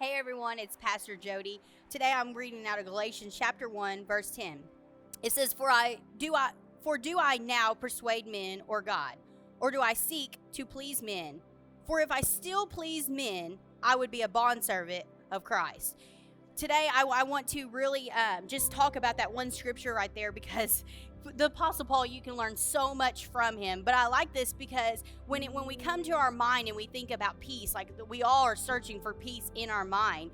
Hey everyone, it's Pastor Jody. Today I'm reading out of Galatians chapter 1, verse 10. It says, do I now persuade men or God? Or do I seek to please men? For if I still please men, I would be a bondservant of Christ. Today I want to really just talk about that one scripture right there, because the Apostle Paul, you can learn so much from him. But I like this because when we come to our mind and we think about peace, like we all are searching for peace in our mind.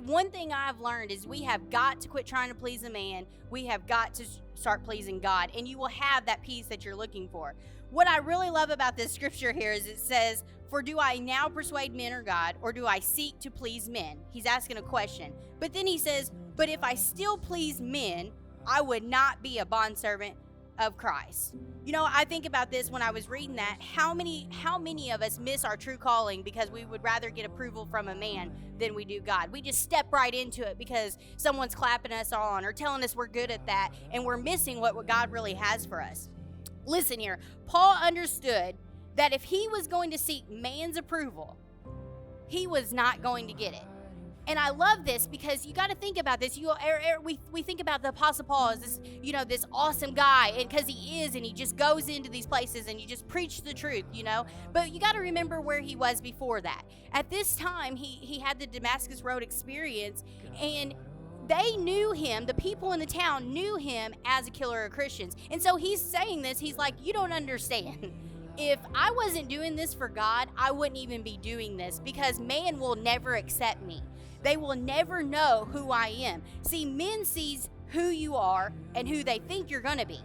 One thing I've learned is we have got to quit trying to please a man. We have got to start pleasing God, and you will have that peace that you're looking for. What I really love about this scripture here is it says, for do I now persuade men or God, or do I seek to please men? He's asking a question. But then he says, but if I still please men, I would not be a bondservant of Christ. You know, I think about this when I was reading that. How many of us miss our true calling because we would rather get approval from a man than we do God? We just step right into it because someone's clapping us on or telling us we're good at that, and we're missing what God really has for us. Listen here, Paul understood that if he was going to seek man's approval, he was not going to get it. And I love this because you got to think about this. We think about the Apostle Paul as this, this awesome guy, and because he is, and he just goes into these places and you just preach the truth, But you got to remember where he was before that. At this time, he had the Damascus Road experience, and they knew him, the people in the town knew him as a killer of Christians. And so he's saying this, he's like, you don't understand. If I wasn't doing this for God, I wouldn't even be doing this, because man will never accept me. They will never know who I am. See, men sees who you are and who they think you're going to be,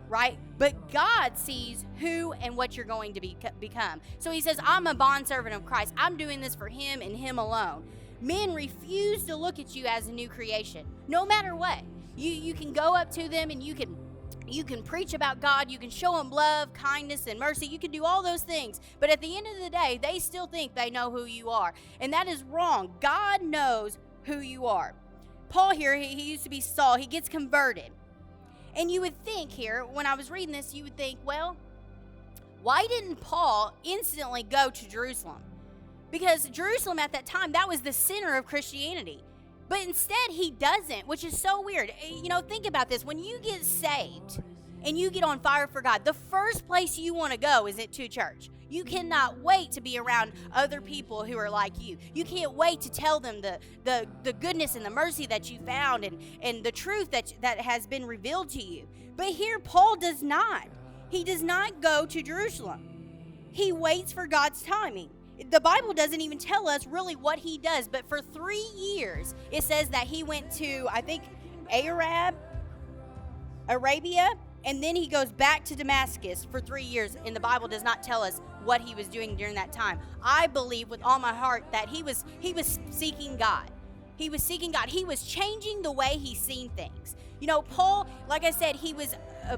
right? But God sees who and what you're going to become. So he says, I'm a bondservant of Christ. I'm doing this for him and him alone. Men refuse to look at you as a new creation, no matter what. You can go up to them and you can preach about God, you can show them love, kindness, and mercy. You can do all those things. But at the end of the day, they still think they know who you are. And that is wrong. God knows who you are. Paul here, he used to be Saul. He gets converted. And you would think here, when I was reading this, you would think, well, why didn't Paul instantly go to Jerusalem? Because Jerusalem at that time, that was the center of Christianity. But instead, he doesn't, which is so weird. Think about this. When you get saved and you get on fire for God, the first place you want to go is to church. You cannot wait to be around other people who are like you. You can't wait to tell them the goodness and the mercy that you found and the truth that has been revealed to you. But here, Paul does not. He does not go to Jerusalem. He waits for God's timing. The Bible doesn't even tell us really what he does, but for 3 years, it says that he went to, I think, Arabia, and then he goes back to Damascus for 3 years, and the Bible does not tell us what he was doing during that time. I believe with all my heart that he was seeking God. He was seeking God. He was changing the way he's seen things. Paul, like I said, he was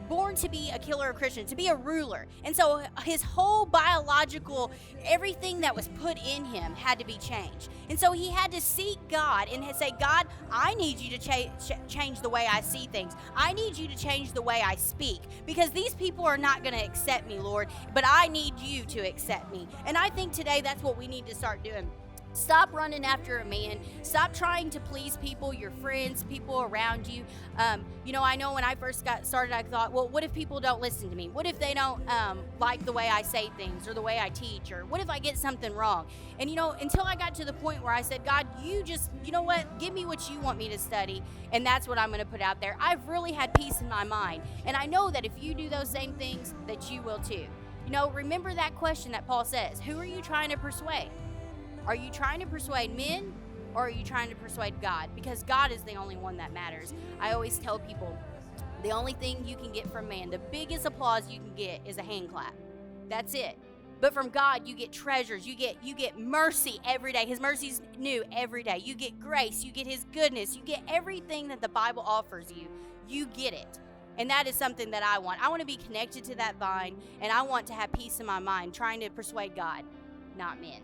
born to be a killer of Christians, to be a ruler. And so his whole biological, everything that was put in him had to be changed. And so he had to seek God and say, God, I need you to change the way I see things. I need you to change the way I speak, because these people are not going to accept me, Lord, but I need you to accept me. And I think today that's what we need to start doing. Stop running after a man. Stop trying to please people, your friends, people around you. I know when I first got started, I thought, well, what if people don't listen to me? What if they don't like the way I say things or the way I teach? Or what if I get something wrong? And, until I got to the point where I said, God, give me what you want me to study. And that's what I'm going to put out there. I've really had peace in my mind. And I know that if you do those same things, that you will too. Remember that question that Paul says, who are you trying to persuade? Are you trying to persuade men, or are you trying to persuade God? Because God is the only one that matters. I always tell people, the only thing you can get from man, the biggest applause you can get is a hand clap. That's it. But from God, you get treasures. You get mercy every day. His mercy's new every day. You get grace. You get his goodness. You get everything that the Bible offers you. You get it. And that is something that I want. I want to be connected to that vine, and I want to have peace in my mind, trying to persuade God, not men.